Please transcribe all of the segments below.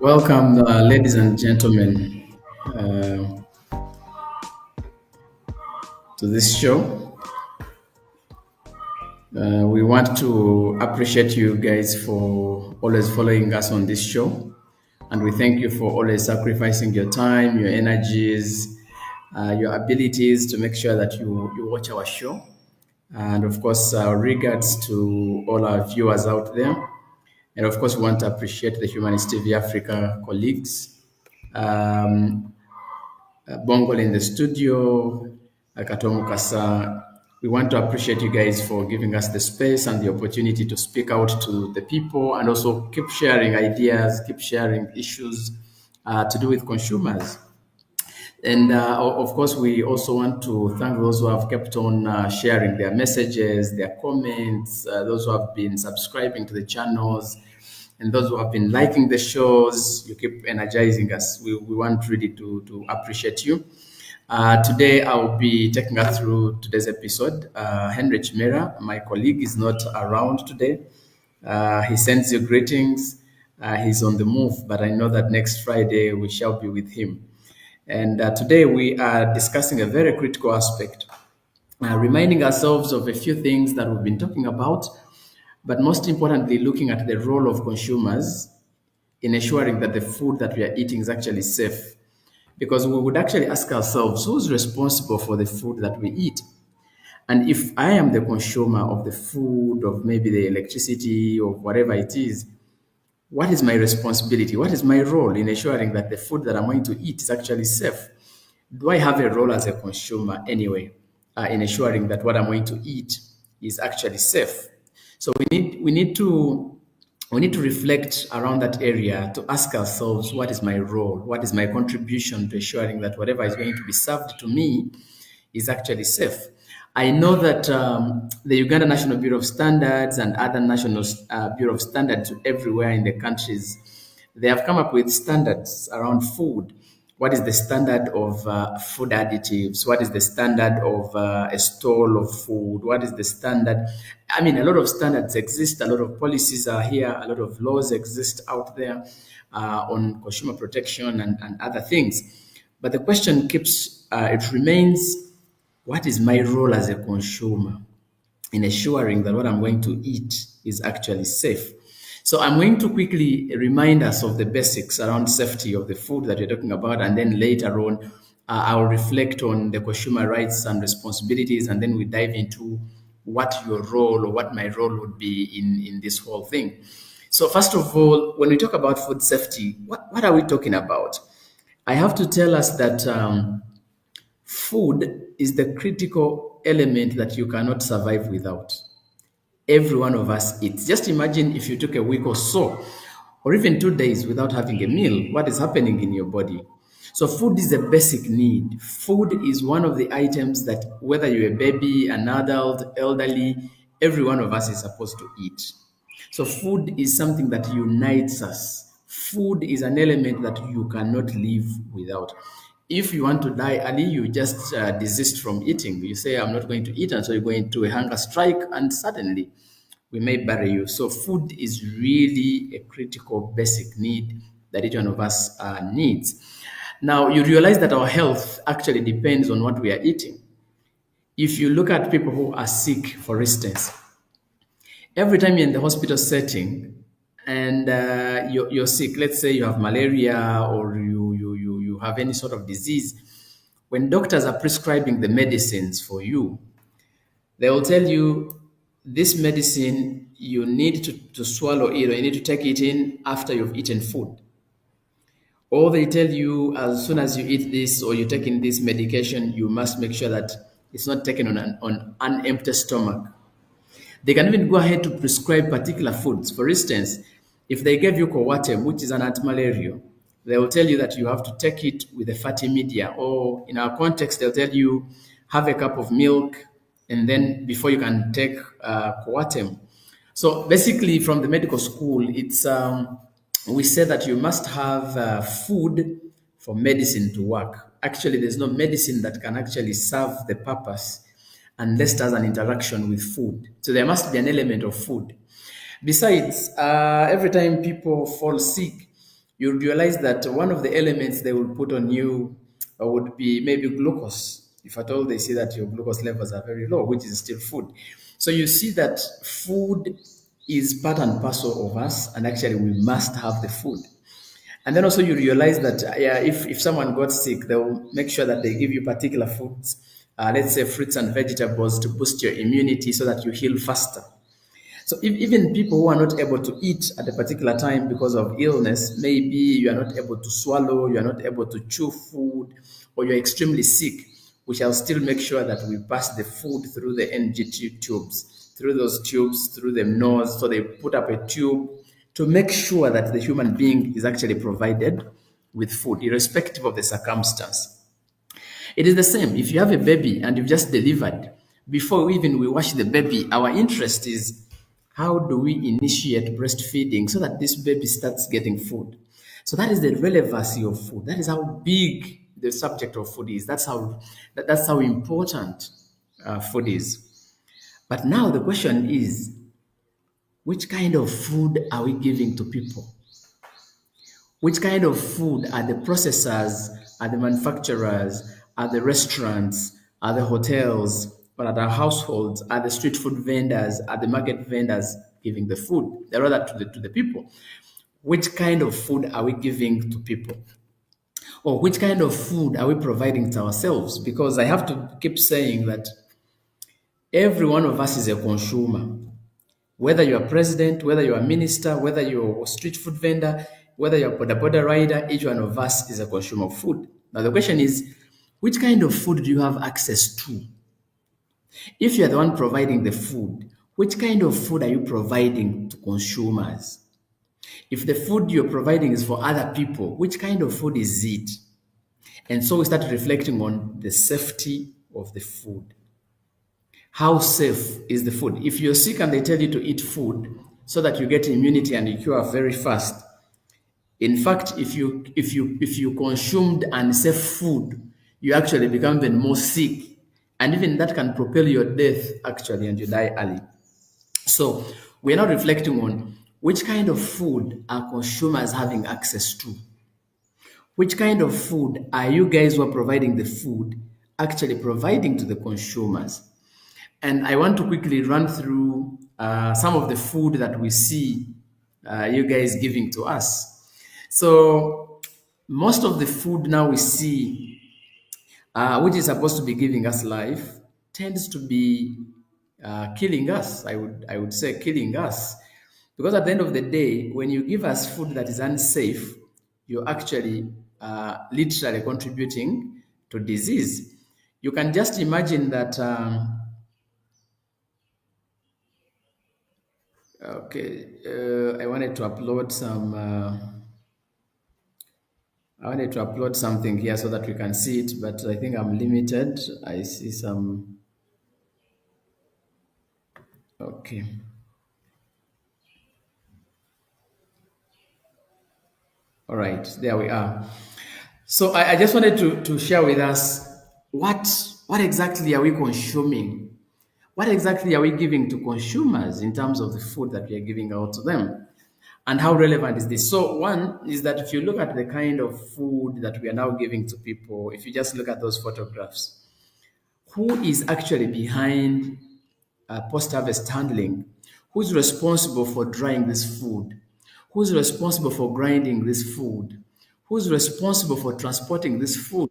Welcome, ladies and gentlemen, uh, to this show. We want to appreciate you guys for always following us on this show. And we thank you for always sacrificing your time, your energies, your abilities to make sure that you watch our show. And of course, regards to all our viewers out there. And of course, we want to appreciate the Humanist TV Africa colleagues. Um, Bongol in the studio, Katomu Kasa. We want to appreciate you guys for giving us the space and the opportunity to speak out to the people and also keep sharing ideas, keep sharing issues to do with consumers. And of course, we also want to thank those who have kept on sharing their messages, their comments, those who have been subscribing to the channels, and those who have been liking the shows. You keep energizing us. We want really to appreciate you. Today, I'll be taking us through today's episode. Henry Chimera, my colleague, is not around today. He sends you greetings. He's on the move, but I know that next Friday we shall be with him. And today we are discussing a very critical aspect, reminding ourselves of a few things that we've been talking about, but most importantly, looking at the role of consumers in ensuring that the food that we are eating is actually safe. Because we would actually ask ourselves, who's responsible for the food that we eat? And if I am the consumer of the food, of maybe the electricity, or whatever it is, what is my responsibility? What is my role in ensuring that the food that I'm going to eat is actually safe? Do I have a role as a consumer anyway in ensuring that what I'm going to eat is actually safe? So we need to reflect around that area to ask ourselves, what is my role? What is my contribution to ensuring that whatever is going to be served to me is actually safe? I know that the Uganda National Bureau of Standards and other national Bureau of Standards everywhere in the countries, they have come up with standards around food. What is the standard of food additives? What is the standard of a stall of food? What is the standard? I mean, a lot of standards exist, a lot of policies are here, a lot of laws exist out there on consumer protection and other things. But the question it remains, what is my role as a consumer in ensuring that what I'm going to eat is actually safe? So I'm going to quickly remind us of the basics around safety of the food that we're talking about, and then later on, I'll reflect on the consumer rights and responsibilities, and then we dive into what your role or what my role would be in this whole thing. So first of all, when we talk about food safety, what are we talking about? I have to tell us that food is the critical element that you cannot survive without. Every one of us eats. Just imagine if you took a week or so, or even 2 days without having a meal, what is happening in your body? So, food is a basic need. Food is one of the items that, whether you're a baby, an adult, elderly, every one of us is supposed to eat. So, food is something that unites us. Food is an element that you cannot live without. If you want to die early, you just desist from eating. You say, I'm not going to eat, and so you go into a hunger strike, and suddenly we may bury you. So, food is really a critical, basic need that each one of us needs. Now, you realize that our health actually depends on what we are eating. If you look at people who are sick, for instance, every time you're in the hospital setting and you're sick, let's say you have malaria or you have any sort of disease, when doctors are prescribing the medicines for you, they will tell you this medicine you need to swallow it, or you need to take it in after you've eaten food. Or they tell you as soon as you eat this or you're taking this medication, you must make sure that it's not taken on an empty stomach. They can even go ahead to prescribe particular foods. For instance, if they gave you coatem, which is an anti-malarial, they will tell you that you have to take it with a fatty media. Or in our context, they'll tell you have a cup of milk and then before you can take coatem. So basically, from the medical school, it's we say that you must have food for medicine to work. Actually, there's no medicine that can actually serve the purpose unless it has an interaction with food. So there must be an element of food. Besides, every time people fall sick, You realize that one of the elements they will put on you would be maybe glucose. If at all they see that your glucose levels are very low, which is still food. So you see that food is part and parcel of us, and actually we must have the food. And then also you realize that yeah, if someone got sick, they'll make sure that they give you particular foods, let's say fruits and vegetables to boost your immunity so that you heal faster. So if even people who are not able to eat at a particular time because of illness, maybe you are not able to swallow, you are not able to chew food, or you're extremely sick, we shall still make sure that we pass the food through the NG tubes, through those tubes, through the nose. So they put up a tube to make sure that the human being is actually provided with food, irrespective of the circumstance. It is the same. If you have a baby and you've just delivered, before even we wash the baby, our interest is how do we initiate breastfeeding so that this baby starts getting food. So that is the relevancy of food. That is how big the subject of food is. That's how important food is. But now the question is, which kind of food are we giving to people? Which kind of food are the processors, are the manufacturers, are the restaurants, are the hotels, or are the households, are the street food vendors, are the market vendors giving the food, rather to the people? Which kind of food are we giving to people? Or which kind of food are we providing to ourselves? Because I have to keep saying that every one of us is a consumer. Whether you're a president, whether you're a minister, whether you're a street food vendor, whether you're a boda rider, each one of us is a consumer of food. Now the question is, which kind of food do you have access to? If you're the one providing the food, which kind of food are you providing to consumers? If the food you're providing is for other people, which kind of food is it? And so we start reflecting on the safety of the food. How safe is the food? If you're sick and they tell you to eat food so that you get immunity and you cure very fast, in fact, if you consumed unsafe food, you actually become even more sick, and even that can propel your death actually, and you die early. So we're now reflecting on which kind of food are consumers having access to? Which kind of food are you guys who are providing the food actually providing to the consumers? And I want to quickly run through some of the food that we see you guys giving to us. So most of the food now we see, which is supposed to be giving us life, tends to be killing us. I would say killing us, because at the end of the day, when you give us food that is unsafe, you're actually literally contributing to disease. You can just imagine that. Okay, I wanted to upload some. I wanted to upload something here so that we can see it, but I think I'm limited. I see some. Okay, all right, there we are. So I just wanted to share with us what what exactly are we consuming? What exactly are we giving to consumers in terms of the food that we are giving out to them? And how relevant is this? So one is that if you look at the kind of food that we are now giving to people, if you just look at those photographs, who is actually behind post-harvest handling? Who's responsible for drying this food? Who's responsible for grinding this food? Who's responsible for transporting this food?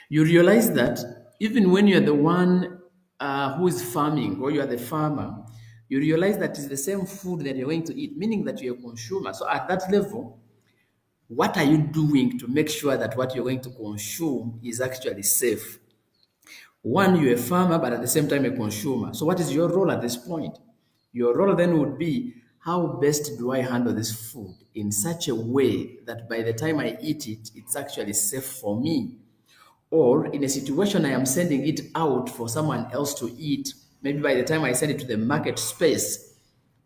You realize that even when you're the one who is farming, or you are the farmer, you realize that it's the same food that you're going to eat, meaning that you're a consumer. So at that level, what are you doing to make sure that what you're going to consume is actually safe? One, you're a farmer, but at the same time a consumer. So what is your role at this point? Your role then would be, how best do I handle this food in such a way that by the time I eat it, it's actually safe for me? Or in a situation I am sending it out for someone else to eat, maybe by the time I send it to the market space,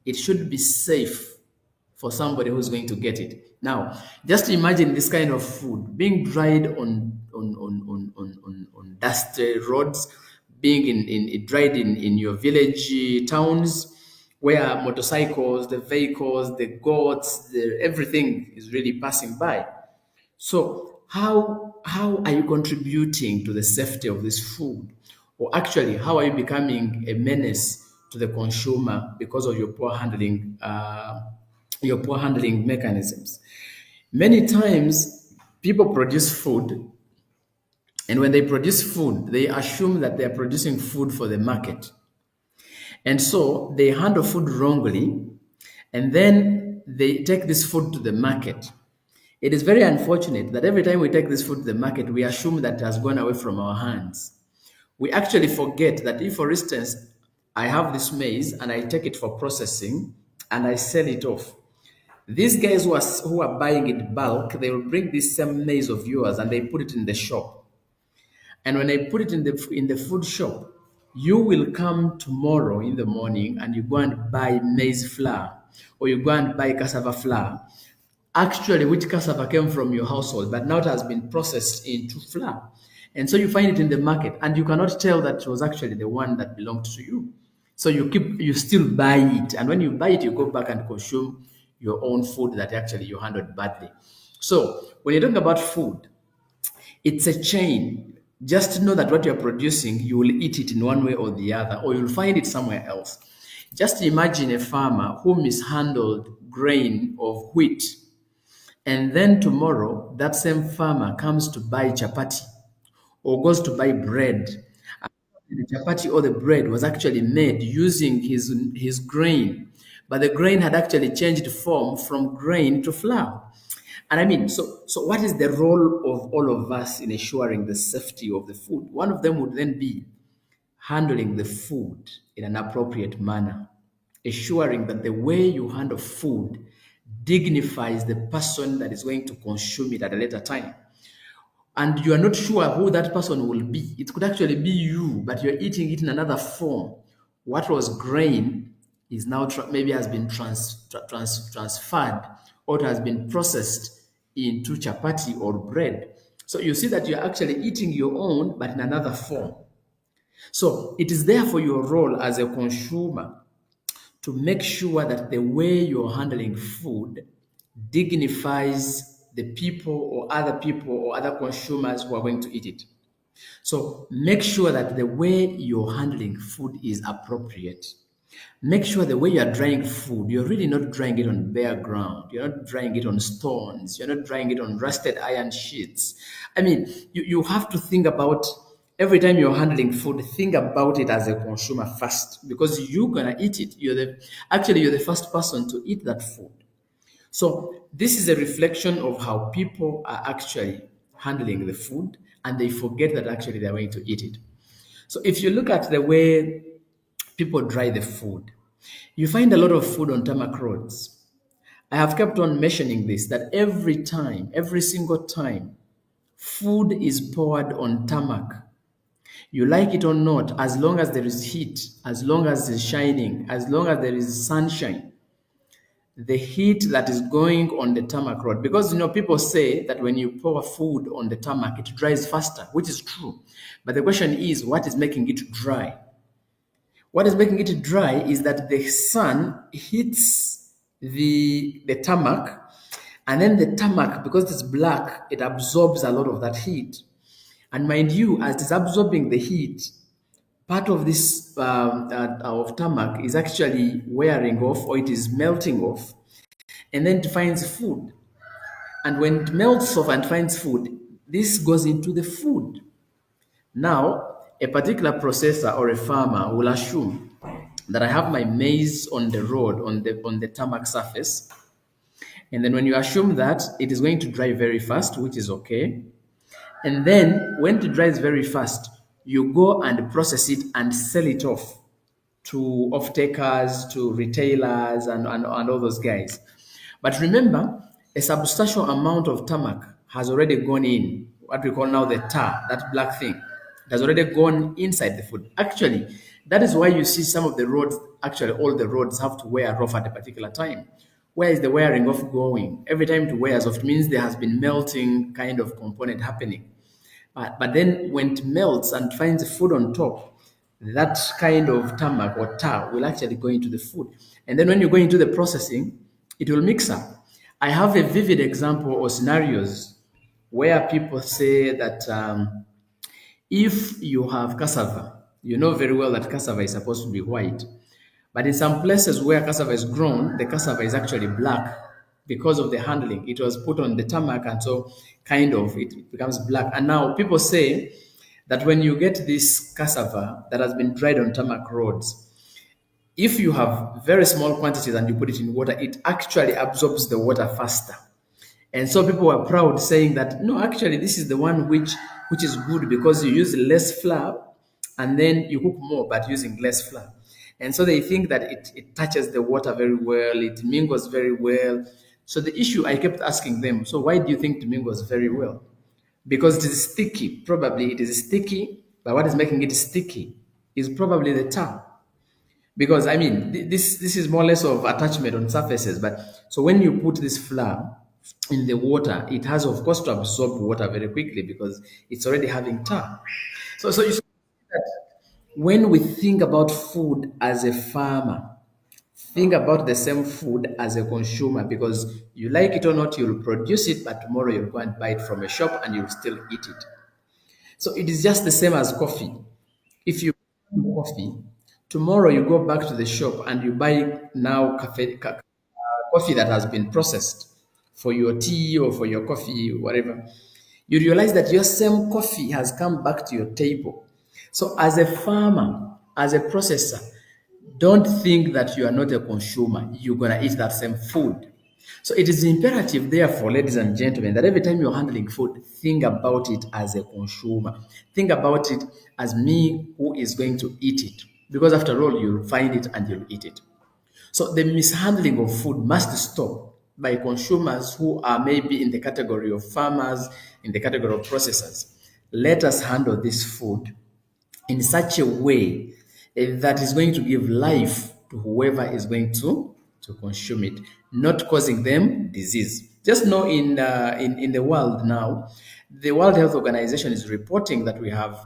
it should be safe for somebody who's going to get it. Now, just imagine this kind of food being dried on dusty roads, being dried in your village towns, where motorcycles, the vehicles, the goats, everything is really passing by. So how are you contributing to the safety of this food? Or actually, how are you becoming a menace to the consumer because of your poor handling mechanisms? Many times, people produce food, and when they produce food, they assume that they are producing food for the market. And so they handle food wrongly, and then they take this food to the market. It is very unfortunate that every time we take this food to the market, we assume that it has gone away from our hands. We actually forget that if, for instance, I have this maize and I take it for processing and I sell it off, these guys who are buying it bulk, they will bring this same maize of yours and they put it in the shop. And when I put it in the food shop, you will come tomorrow in the morning and you go and buy maize flour or you go and buy cassava flour. Actually, which cassava came from your household, but now it has been processed into flour. And so you find it in the market and you cannot tell that it was actually the one that belonged to you. So you still buy it. And when you buy it, you go back and consume your own food that actually you handled badly. So when you're talking about food, it's a chain. Just know that what you're producing, you will eat it in one way or the other, or you'll find it somewhere else. Just imagine a farmer who mishandled grain of wheat, and then tomorrow that same farmer comes to buy chapati or goes to buy bread. The chapati or the bread was actually made using his grain, but the grain had actually changed form from grain to flour. And I mean, so what is the role of all of us in ensuring the safety of the food? One of them would then be handling the food in an appropriate manner, ensuring that the way you handle food dignifies the person that is going to consume it at a later time. And you are not sure who that person will be. It could actually be you, but you're eating it in another form. What was grain is now maybe has been transferred or it has been processed into chapati or bread. So you see that you're actually eating your own, but in another form. So it is therefore your role as a consumer to make sure that the way you're handling food dignifies the people or other consumers who are going to eat it. So make sure that the way you're handling food is appropriate. Make sure the way you're drying food, you're really not drying it on bare ground. You're not drying it on stones. You're not drying it on rusted iron sheets. I mean, you have to think about every time you're handling food, think about it as a consumer first because you're gonna eat it. You're the first person to eat that food. So this is a reflection of how people are actually handling the food and they forget that actually they're going to eat it. So if you look at the way people dry the food, you find a lot of food on tarmac roads. I have kept on mentioning this that every time, every single time, food is poured on tarmac. You like it or not, as long as there is heat, as long as it's shining, as long as there is sunshine, the heat that is going on the tarmac road. Because people say that when you pour food on the tarmac, it dries faster, which is true. But the question is, what is making it dry? What is making it dry is that the sun hits the tarmac, and then the tarmac, because it's black, it absorbs a lot of that heat. And mind you, as it's absorbing the heat, part of this of tarmac is actually wearing off or it is melting off, and then it finds food. And when it melts off and finds food, this goes into the food. Now, a particular processor or a farmer will assume that I have my maize on the road, on the tarmac surface. And then when you assume that, it is going to dry very fast, which is okay. And then when it dries very fast, you go and process it and sell it off to off-takers, to retailers, and all those guys. But remember, a substantial amount of tarmac has already gone in, what we call now the tar, that black thing. It has already gone inside the food. Actually, that is why you see some of the roads, actually all the roads have to wear off at a particular time. Where is the wearing off going? Every time it wears off, it means there has been melting kind of component happening. But then when it melts and finds food on top, that kind of tarmac or tar will actually go into the food. And then when you go into the processing, it will mix up. I have a vivid example or scenarios where people say that if you have cassava, you know very well that cassava is supposed to be white. But in some places where cassava is grown, the cassava is actually black because of the handling. It was put on the tarmac, and so kind of it becomes black. And now people say that when you get this cassava that has been dried on tarmac roads, if you have very small quantities and you put it in water, it actually absorbs the water faster. And so people were proud saying that no, actually this is the one which is good because you use less flour and then you cook more but using less flour. And so they think that it touches the water very well, it mingles very well. So the issue I kept asking them, so why do you think it mingles very well? Because it is sticky. Probably it is sticky, but what is making it sticky is probably the tar. Because I mean, this is more or less of attachment on surfaces. But so when you put this flour in the water, it has of course to absorb water very quickly because it's already having tar. So you see that when we think about food as a farmer, think about the same food as a consumer because you like it or not, you'll produce it, but tomorrow you'll go and buy it from a shop and you'll still eat it. So it is just the same as coffee. If you buy coffee, tomorrow you go back to the shop and you buy now coffee that has been processed for your tea or for your coffee, whatever. You realize that your same coffee has come back to your table. So as a farmer, as a processor, don't think that you are not a consumer. You're going to eat that same food. So it is imperative, therefore, ladies and gentlemen, that every time you're handling food, think about it as a consumer. Think about it as me who is going to eat it. Because after all, you'll find it and you'll eat it. So the mishandling of food must stop by consumers who are maybe in the category of farmers, in the category of processors. Let us handle this food in such a way that is going to give life to whoever is going to consume it, not causing them disease. Just know in the world now, the World Health Organization is reporting that we have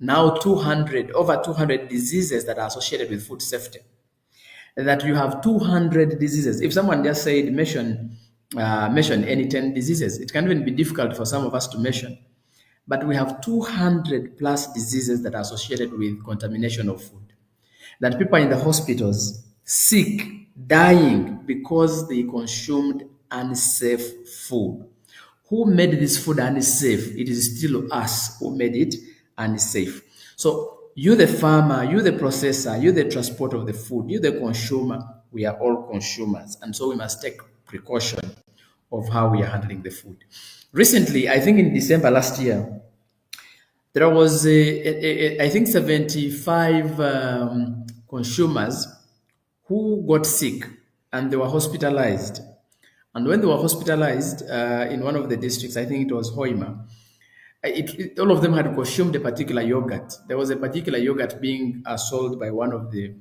now 200 over 200 diseases that are associated with food safety. That you have 200 diseases. If someone just said mention any 10 diseases, it can even be difficult for some of us to mention. But we have 200 plus diseases that are associated with contamination of food. That people are in the hospitals sick, dying because they consumed unsafe food. Who made this food unsafe? It is still us who made it unsafe. So you the farmer, you the processor, you the transporter of the food, you the consumer, we are all consumers. And so we must take precaution of how we are handling the food. Recently, I think in December last year, there was I think 75 consumers who got sick and they were hospitalized. And when they were hospitalized in one of the districts, I think it was Hoima, all of them had consumed a particular yogurt. There was a particular yogurt being sold by one of the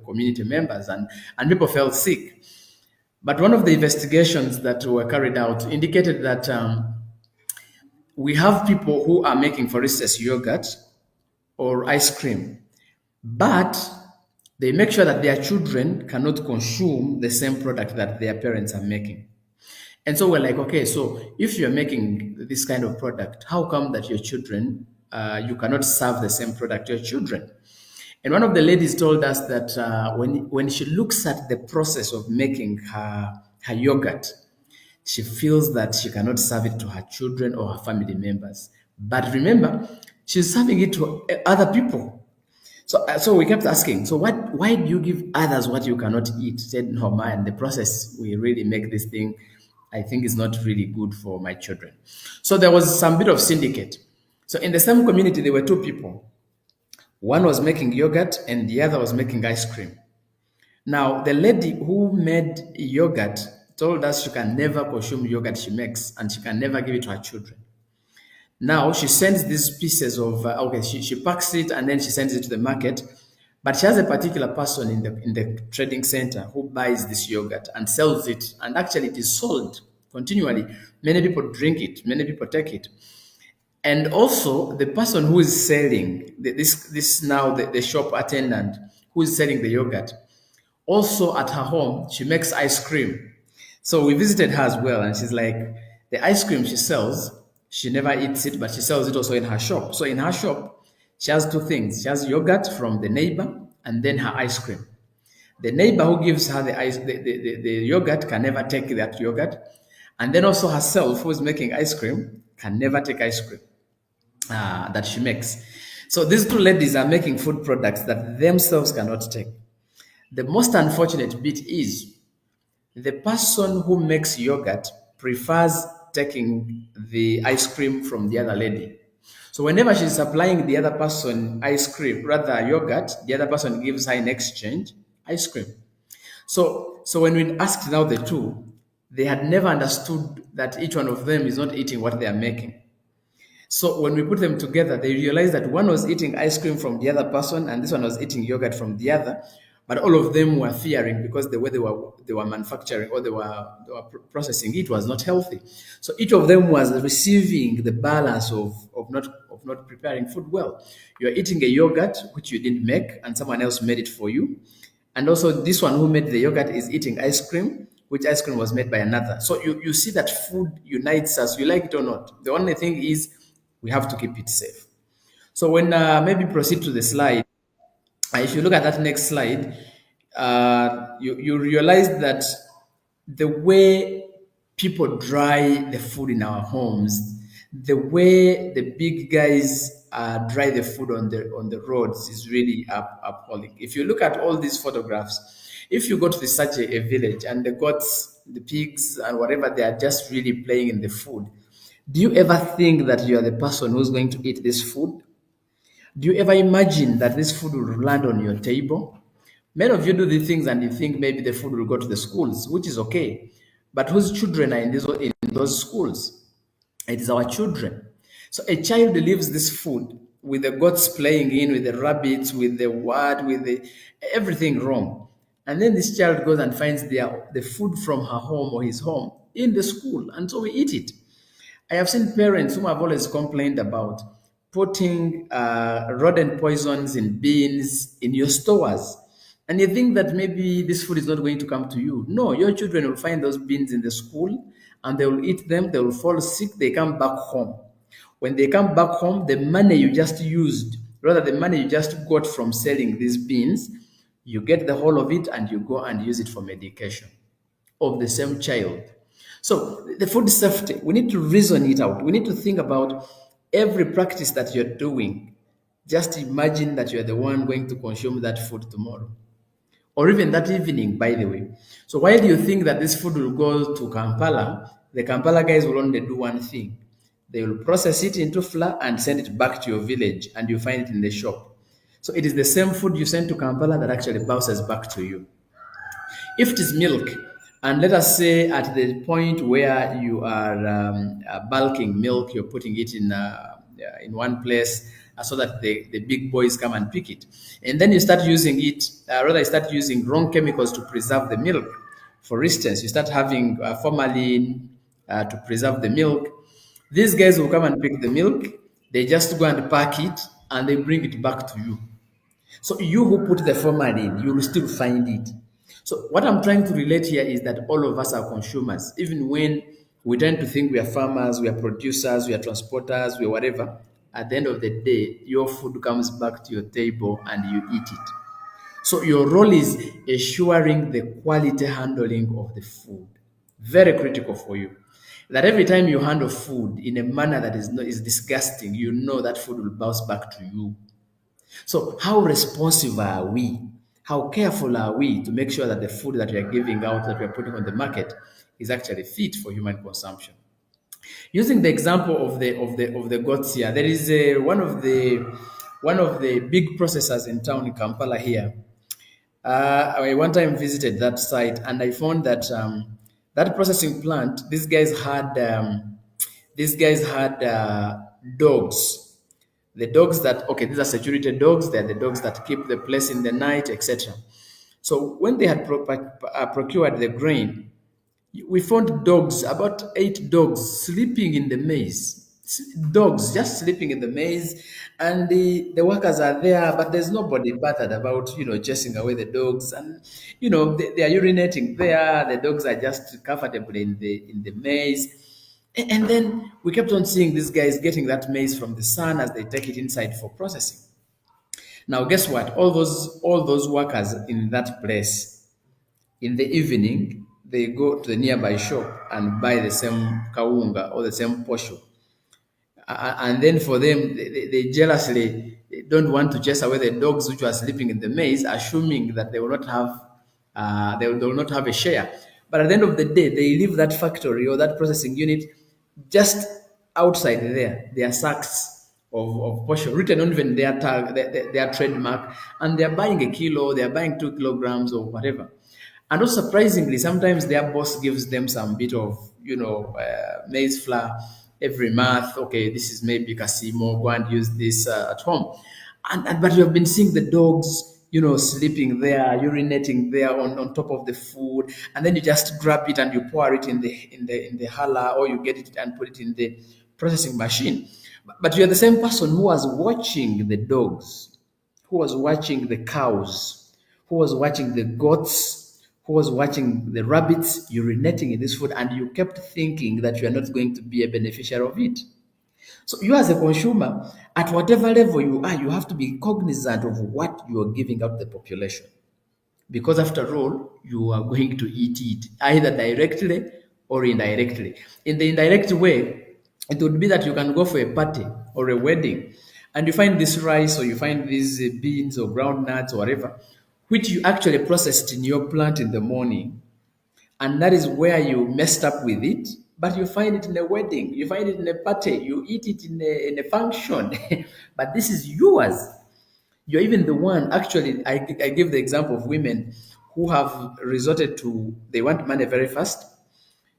community members, and people fell sick. But one of the investigations that were carried out indicated that we have people who are making, for instance, yogurt or ice cream, but they make sure that their children cannot consume the same product that their parents are making. And so we're like, okay, so if you're making this kind of product, how come that your children, you cannot serve the same product to your children? And one of the ladies told us that when she looks at the process of making her yogurt, she feels that she cannot serve it to her children or her family members. But remember, she's serving it to other people. So we kept asking, so why do you give others what you cannot eat? She said, no, man, the process we really make this thing, I think is not really good for my children. So there was some bit of syndicate. So in the same community, there were two people. One was making yogurt and the other was making ice cream. Now, the lady who made yogurt told us she can never consume yogurt she makes and she can never give it to her children. Now, she sends these pieces of, she packs it and then she sends it to the market. But she has a particular person in the trading center who buys this yogurt and sells it. And actually, it is sold continually. Many people drink it, many people take it. And also the person who is selling this now the shop attendant who is selling the yogurt, also at her home she makes ice cream. So we visited her as well, and she's like, the ice cream she sells, she never eats it, but she sells it also in her shop. So in her shop she has two things: she has yogurt from the neighbor and then her ice cream. The neighbor who gives her the yogurt can never take that yogurt, and then also herself who is making ice cream can never take ice cream that she makes. So these two ladies are making food products that themselves cannot take. The most unfortunate bit is the person who makes yogurt prefers taking the ice cream from the other lady. So whenever she's supplying the other person ice cream, rather yogurt, the other person gives her in exchange ice cream. So when we asked now the two, they had never understood that each one of them is not eating what they are making. So when we put them together, they realized that one was eating ice cream from the other person, and this one was eating yogurt from the other. But all of them were fearing because the way they were manufacturing or they were processing it was not healthy. So each of them was receiving the balance of not preparing food well. You're eating a yogurt which you didn't make, and someone else made it for you. And also, this one who made the yogurt is eating ice cream, which ice cream was made by another. So you see that food unites us, you like it or not. The only thing is we have to keep it safe. So when maybe proceed to the slide, if you look at that next slide, you realize that the way people dry the food in our homes, the way the big guys dry the food on the roads is really appalling. If you look at all these photographs, if you go to such a village and the goats, the pigs, and whatever, they are just really playing in the food, do you ever think that you are the person who's going to eat this food? Do you ever imagine that this food will land on your table? Many of you do these things and you think maybe the food will go to the schools, which is okay. But whose children are in those schools? It is our children. So a child leaves this food with the goats playing in, with the rabbits, with the what, with the everything wrong. And then this child goes and finds the food from her home or his home in the school. And so we eat it. I have seen parents whom I've always complained about putting rodent poisons in beans in your stores. And you think that maybe this food is not going to come to you. No, your children will find those beans in the school and they will eat them, they will fall sick, they come back home. When they come back home, the money you just used, rather the money you just got from selling these beans, you get the whole of it and you go and use it for medication of the same child. So the food safety, we need to reason it out. We need to think about every practice that you're doing. Just imagine that you're the one going to consume that food tomorrow, or even that evening, by the way. So why do you think that this food will go to Kampala? The Kampala guys will only do one thing. They will process it into flour and send it back to your village, and you find it in the shop. So it is the same food you send to Kampala that actually bounces back to you. If it is milk, and let us say at the point where you are bulking milk, you're putting it in one place so that the big boys come and pick it. And then you start using it, rather, you start using wrong chemicals to preserve the milk. For instance, you start having formalin to preserve the milk. These guys will come and pick the milk, they just go and pack it, and they bring it back to you. So you who put the formalin, you will still find it. So what I'm trying to relate here is that all of us are consumers. Even when we tend to think we are farmers, we are producers, we are transporters, we are whatever, at the end of the day, your food comes back to your table and you eat it. So your role is assuring the quality handling of the food. Very critical for you. That every time you handle food in a manner that is disgusting, you know that food will bounce back to you. So, how responsive are we? How careful are we to make sure that the food that we are giving out, that we are putting on the market, is actually fit for human consumption? Using the example of the goats here, there is one of the big processors in town in Kampala here. I one time visited that site and I found that that processing plant, these guys had dogs. The dogs that, okay, these are security dogs, they're the dogs that keep the place in the night, etc. So when they had procured the grain, we found dogs, about 8 dogs, sleeping in the maize. dogs just sleeping in the maze, and the workers are there, but there's nobody bothered about chasing away the dogs, and they are urinating there. The dogs are just comfortably in the maze. And then we kept on seeing these guys getting that maize from the sun as they take it inside for processing. Now, guess what? All those workers in that place, in the evening, they go to the nearby shop and buy the same kawunga or the same posho. And then for them, they jealously don't want to chase away the dogs which were sleeping in the maze, assuming that they will not have a share. But at the end of the day, they leave that factory or that processing unit just outside there. Their sacks of portion written on even their tag, their trademark, and they're buying a kilo, they're buying 2 kilograms or whatever. And also surprisingly, sometimes their boss gives them some bit of, maize flour every month. Okay, this is maybe Casimo, go and use this at home. But you have been seeing the dogs, sleeping there, urinating there on top of the food, and then you just grab it and you pour it in the hala, or you get it and put it in the processing machine. But you're the same person who was watching the dogs, who was watching the cows, who was watching the goats, who was watching the rabbits urinating in this food, and you kept thinking that you are not going to be a beneficiary of it. So you as a consumer, at whatever level you are, you have to be cognizant of what you are giving out to the population. Because after all, you are going to eat it either directly or indirectly. In the indirect way, it would be that you can go for a party or a wedding and you find this rice or you find these beans or groundnuts or whatever, which you actually processed in your plant in the morning, and that is where you messed up with it. But you find it in a wedding, you find it in a party, you eat it in a function. But this is yours. You're even the one. Actually, I give the example of women who have resorted to, they want money very fast,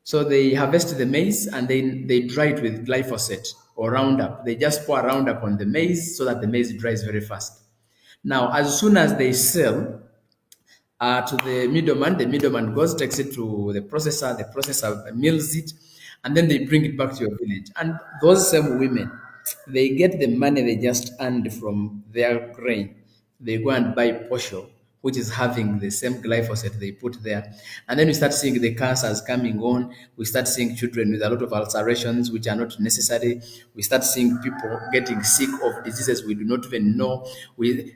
so they harvest the maize and then they dry it with glyphosate or Roundup. They just pour Roundup on the maize so that the maize dries very fast. Now, as soon as they sell, to the middleman goes, takes it to the processor mills it, and then they bring it back to your village. And those same women, they get the money they just earned from their grain. They go and buy posho, which is having the same glyphosate they put there. And then we start seeing the cancers coming on. We start seeing children with a lot of ulcerations, which are not necessary. We start seeing people getting sick of diseases we do not even know.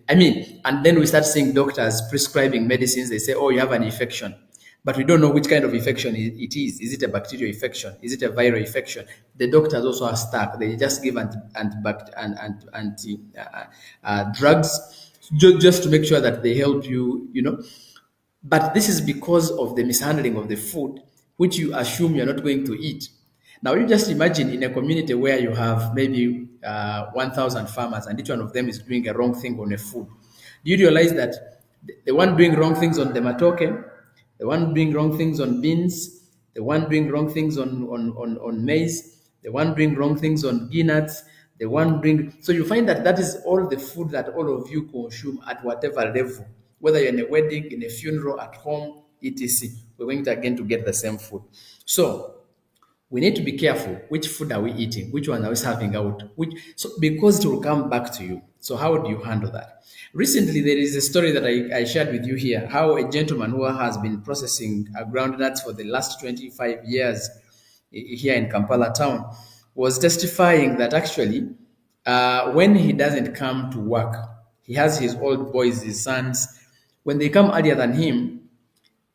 And then we start seeing doctors prescribing medicines. They say, oh, you have an infection. But we don't know which kind of infection it is. Is it a bacterial infection? Is it a viral infection? The doctors also are stuck. They just give anti drugs just to make sure that they help you. But this is because of the mishandling of the food, which you assume you're not going to eat. Now, you just imagine in a community where you have maybe 1,000 farmers and each one of them is doing a wrong thing on a food. Do you realize that the one doing wrong things on the matoke, the one doing wrong things on beans, the one doing wrong things on maize, the one doing wrong things on peanuts, the one doing. So you find that that is all the food that all of you consume at whatever level, whether you're in a wedding, in a funeral, at home, etc. We're going to again to get the same food. So we need to be careful. Which food are we eating? Which one are we serving out? Because it will come back to you. So how do you handle that? Recently, there is a story that I shared with you here, how a gentleman who has been processing groundnuts for the last 25 years here in Kampala town was testifying that actually when he doesn't come to work, he has his old boys, his sons. When they come earlier than him,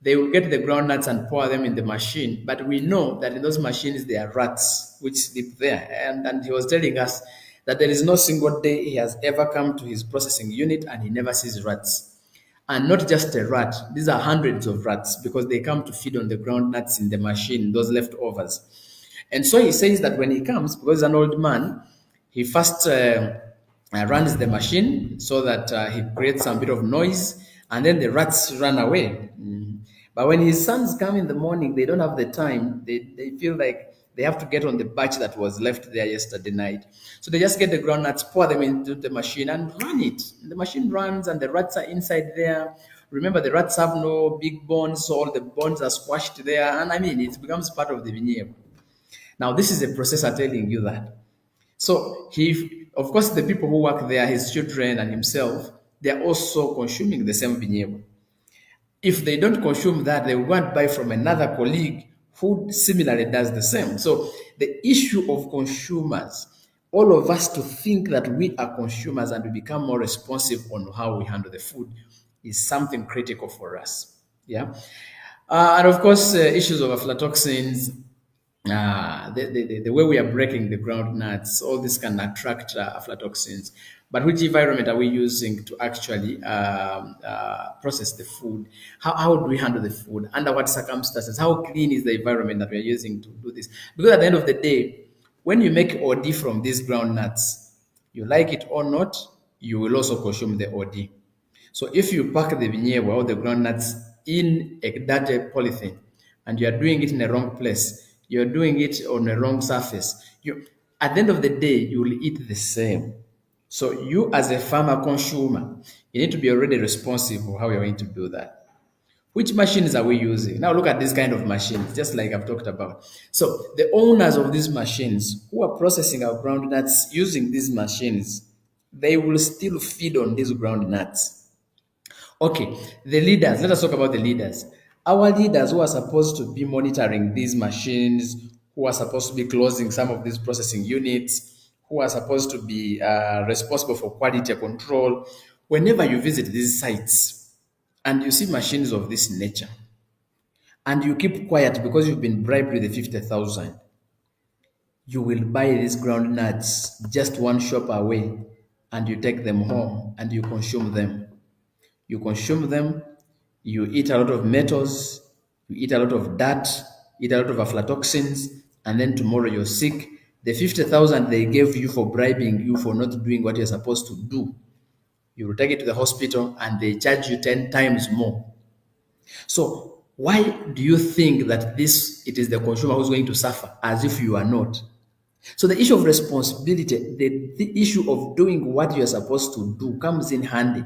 they will get the groundnuts and pour them in the machine. But we know that in those machines, there are rats which sleep there. And he was telling us that there is no single day he has ever come to his processing unit and he never sees rats. And not just a rat, these are hundreds of rats because they come to feed on the groundnuts in the machine, those leftovers. And so he says that when he comes, because he's an old man, he first runs the machine so that he creates some bit of noise, and then the rats run away. But when his sons come in the morning, they don't have the time. They feel like they have to get on the batch that was left there yesterday night. So they just get the groundnuts, pour them into the machine, and run it. The machine runs, and the rats are inside there. Remember, the rats have no big bones, so all the bones are squashed there. And it becomes part of the veneer. Now, this is a processor telling you that. So of course, the people who work there, his children and himself, they are also consuming the same vinegar. If they don't consume that, they will go and buy from another colleague who similarly does the same. So the issue of consumers, all of us to think that we are consumers and we become more responsive on how we handle the food is something critical for us. Yeah. And of course, issues of aflatoxins, the way we are breaking the ground nuts, all this can attract aflatoxins. But which environment are we using to actually process the food? How do we handle the food? Under what circumstances? How clean is the environment that we are using to do this? Because at the end of the day, when you make OD from these ground nuts, you like it or not, you will also consume the OD. So if you pack the vinegar or the groundnuts in a dirty polythene and you are doing it in a wrong place, you're doing it on a wrong surface, at the end of the day, you will eat the same. So you as a farmer consumer, you need to be already responsible for how you're going to do that. Which machines are we using? Now look at this kind of machines, just like I've talked about. So the owners of these machines who are processing our groundnuts using these machines, they will still feed on these groundnuts. Okay, the leaders. Let us talk about the leaders. Our leaders who are supposed to be monitoring these machines, who are supposed to be closing some of these processing units, who are supposed to be responsible for quality control. Whenever you visit these sites and you see machines of this nature, and you keep quiet because you've been bribed with the 50,000, you will buy these ground nuts just one shop away, and you take them home and you consume them. You consume them, you eat a lot of metals, you eat a lot of dirt, eat a lot of aflatoxins, and then tomorrow you're sick. The 50,000 they gave you for bribing you for not doing what you're supposed to do, you will take it to the hospital and they charge you 10 times more. So why do you think that it is the consumer who's going to suffer as if you are not? So the issue of responsibility, the issue of doing what you're supposed to do comes in handy.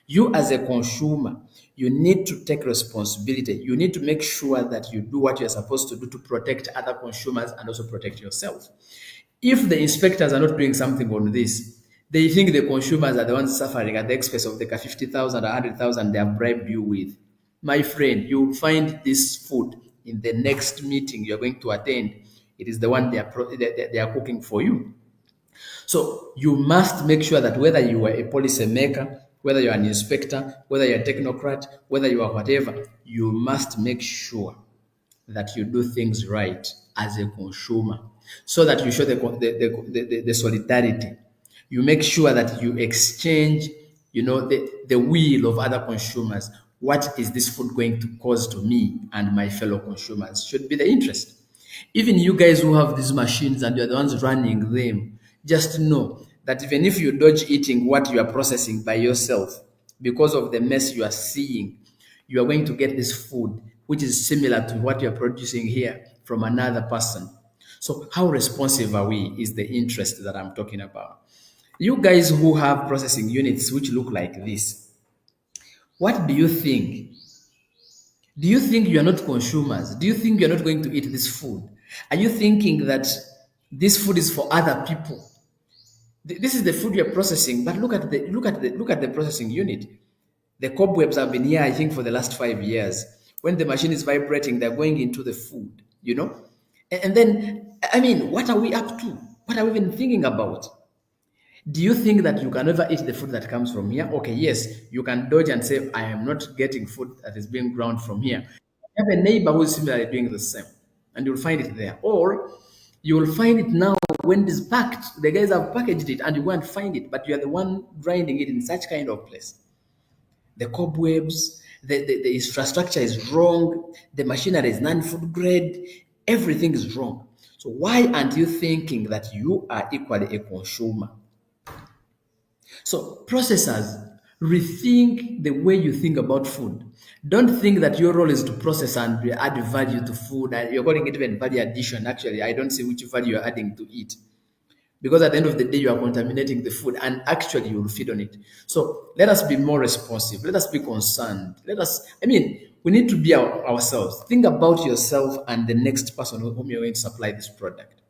You as a consumer, you need to take responsibility. You need to make sure that you do what you're supposed to do to protect other consumers and also protect yourself. If the inspectors are not doing something on this, they think the consumers are the ones suffering at the expense of the 50,000 or 100,000 they have bribed you with. My friend, you will find this food in the next meeting you're going to attend. It is the one they are cooking for you. So you must make sure that whether you are a policy maker, whether you're an inspector, whether you're a technocrat, whether you are whatever, you must make sure that you do things right as a consumer so that you show the solidarity. You make sure that you exchange, the will of other consumers. What is this food going to cause to me and my fellow consumers should be the interest. Even you guys who have these machines and you're the ones running them, just know that even if you dodge eating what you are processing by yourself because of the mess you are seeing, you are going to get this food which is similar to what you're producing here from another person. So how responsive are we is the interest that I'm talking about. You guys who have processing units which look like this, what do you think? Do you think you are not consumers? Do you think you're not going to eat this food? Are you thinking that this food is for other people? This is the food you're processing, but look at the processing unit. The cobwebs have been here, I think, for the last 5 years. When the machine is vibrating, they're going into the food, And then, I mean, what are we up to? What are we even thinking about? Do you think that you can ever eat the food that comes from here? Okay, yes, you can dodge and say, I am not getting food that is being ground from here. You have a neighbor who is similarly doing the same, and you'll find it there. Or you will find it now when it is packed. The guys have packaged it, and you go and find it, but you are the one grinding it in such kind of place. The cobwebs, the infrastructure is wrong, the machinery is non-food grade, everything is wrong. So why aren't you thinking that you are equally a consumer? So processors, rethink the way you think about food. Don't think that your role is to process and add value to food. And you're calling it even value addition. Actually, I don't see which value you're adding to it. Because at the end of the day, you are contaminating the food and actually you will feed on it. So let us be more responsive. Let us be concerned. We need to be ourselves. Think about yourself and the next person whom you're going to supply this product.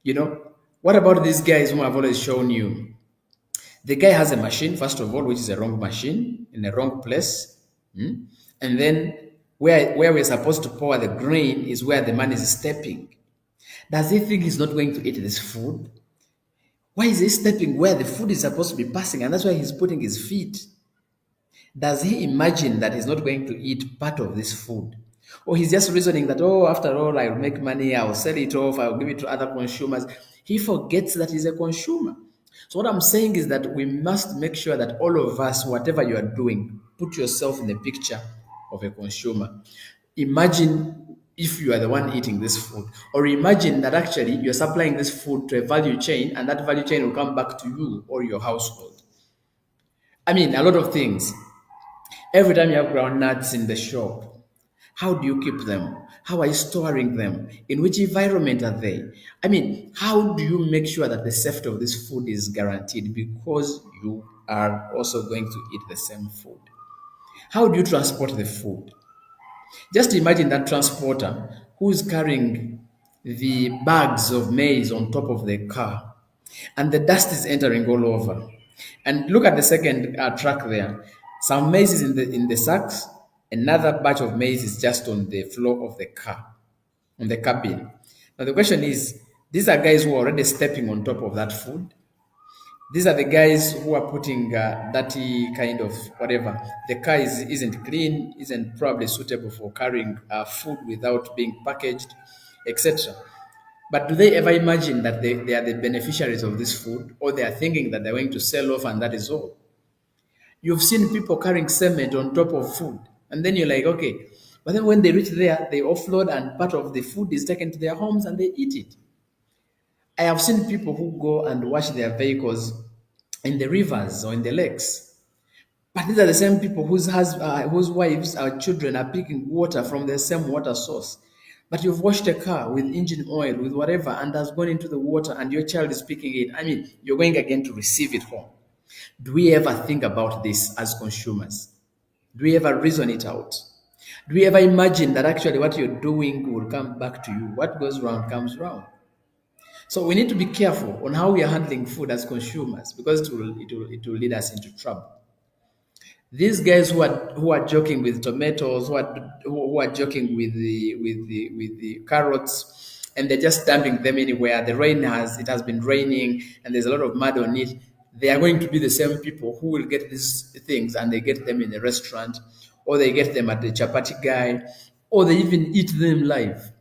You know, What about these guys whom I've always shown you? The guy has a machine, first of all, which is a wrong machine in a wrong place. Hmm? And then where we're supposed to pour the grain is where the man is stepping. Does he think he's not going to eat this food? Why is he stepping where the food is supposed to be passing? And that's why he's putting his feet. Does he imagine that he's not going to eat part of this food? Or he's just reasoning that, oh, after all, I'll make money, I'll sell it off, I'll give it to other consumers. He forgets that he's a consumer. So, what I'm saying is that we must make sure that all of us, whatever you are doing, put yourself in the picture of a consumer. Imagine if you are the one eating this food, or imagine that actually you're supplying this food to a value chain, and that value chain will come back to you or your household. I mean, a lot of things. Every time you have groundnuts in the shop, how do you keep them? How are you storing them? In which environment are they? I mean, how do you make sure that the safety of this food is guaranteed because you are also going to eat the same food? How do you transport the food? Just imagine that transporter who's carrying the bags of maize on top of the car, and the dust is entering all over. And look at the second truck there. Some maize is in the sacks. Another batch of maize is just on the floor of the car, on the cabin. Now the question is, these are guys who are already stepping on top of that food. These are the guys who are putting dirty kind of whatever. The car isn't clean, isn't probably suitable for carrying food without being packaged, etc. But do they ever imagine that they are the beneficiaries of this food, or they are thinking that they're going to sell off and that is all? You've seen people carrying cement on top of food, and then you're like, okay. But then when they reach there, they offload and part of the food is taken to their homes and they eat it. I have seen people who go and wash their vehicles in the rivers or in the lakes. But these are the same people whose wives or children are picking water from the same water source. But you've washed a car with engine oil, with whatever, and has gone into the water, and your child is picking it. I mean, you're going again to receive it home. Do we ever think about this as consumers? Do we ever reason it out? Do we ever imagine that actually what you're doing will come back to you? What goes round comes round. So we need to be careful on how we are handling food as consumers because it will lead us into trouble. These guys who are joking with tomatoes, who are joking with the carrots, and they're just dumping them anywhere. It has been raining, and there's a lot of mud on it. They are going to be the same people who will get these things and they get them in a restaurant, or they get them at the chapati guy, or they even eat them live.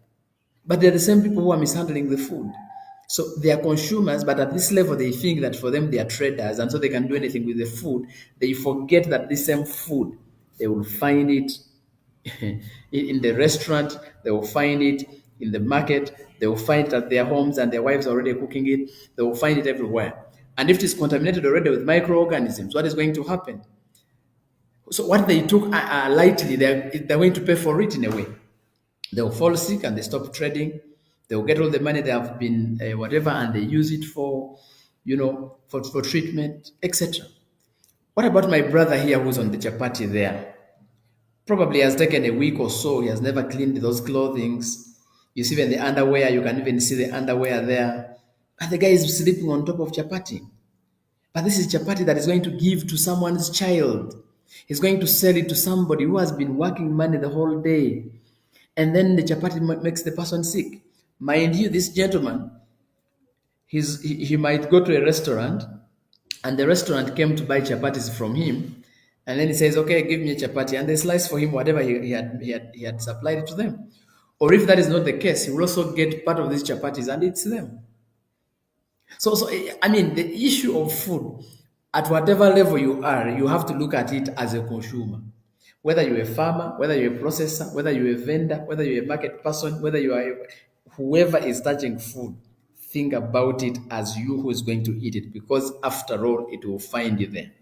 But they're the same people who are mishandling the food. So they are consumers, but at this level, they think that for them, they are traders, and so they can do anything with the food. They forget that this same food, they will find it in the restaurant, they will find it in the market, they will find it at their homes, and their wives are already cooking it. They will find it everywhere. And if it is contaminated already with microorganisms, what is going to happen? So what they took lightly, they're going to pay for it in a way. They'll fall sick and they stop trading. They'll get all the money they have been whatever, and they use it for, for treatment, etc. What about my brother here who's on the chapati there? Probably has taken a week or so. He has never cleaned those clothings. You see even the underwear. You can even see the underwear there. And the guy is sleeping on top of chapati. But this is chapati that is going to give to someone's child. He's going to sell it to somebody who has been working money the whole day. And then the chapati makes the person sick. Mind you, this gentleman, he might go to a restaurant, and the restaurant came to buy chapatis from him, and then he says, "Okay, give me a chapati," and they slice for him whatever he had supplied it to them. Or if that is not the case, he will also get part of these chapatis and eats them. So I mean, the issue of food, at whatever level you are, you have to look at it as a consumer. Whether you're a farmer, whether you're a processor, whether you're a vendor, whether you're a market person, whether you are whoever is touching food, think about it as you who is going to eat it, because after all, it will find you there.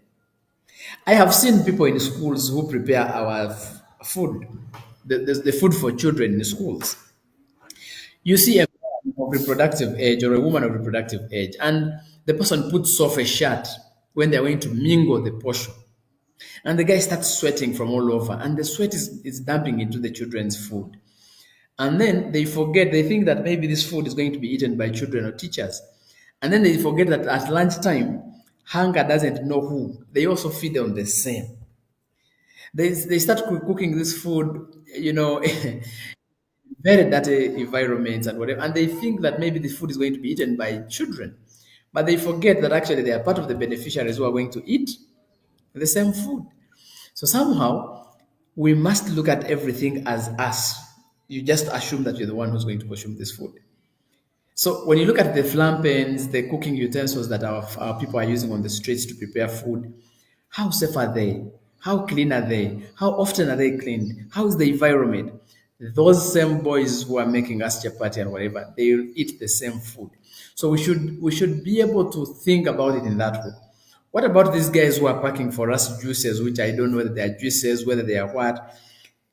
I have seen people in schools who prepare our food, the food for children in schools. You see a man of reproductive age or a woman of reproductive age, and the person puts off a shirt when they're going to mingle the portion. And the guy starts sweating from all over, and the sweat is dumping into the children's food. And then they think that maybe this food is going to be eaten by children or teachers. And then they forget that at lunchtime, hunger doesn't know who. They also feed on the same. They start cooking this food, very dirty environments and whatever, and they think that maybe the food is going to be eaten by children, but they forget that actually they are part of the beneficiaries who are going to eat the same food. So somehow we must look at everything as us. You just assume that you're the one who's going to consume this food. So when you look at the flam pans, the cooking utensils that our people are using on the streets to prepare food, how safe are they? How clean are they? How often are they cleaned? How is the environment? Those same boys who are making us chapati and whatever, they will eat the same food. So we should be able to think about it in that way. What about these guys who are packing for us juices, which I don't know whether they are juices, whether they are what?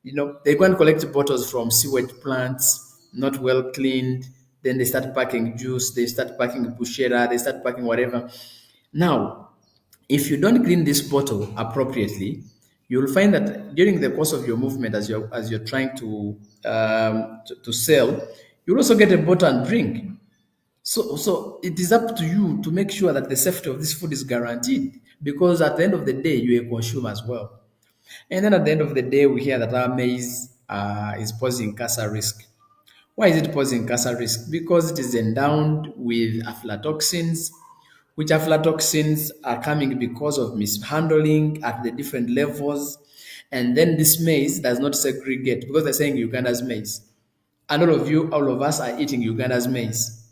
They go and collect bottles from sewage plants, not well cleaned. Then they start packing juice, they start packing bushera, they start packing whatever. Now, if you don't clean this bottle appropriately, you'll find that during the course of your movement, as you're trying to sell, you'll also get a bottle and drink. So it is up to you to make sure that the safety of this food is guaranteed, because at the end of the day, you're a consumer as well. And then at the end of the day, we hear that our maize is posing cancer risk. Why is it posing cancer risk? Because it is endowed with aflatoxins, which aflatoxins are coming because of mishandling at the different levels. And then this maize does not segregate because they're saying Uganda's maize. And all of us are eating Uganda's maize.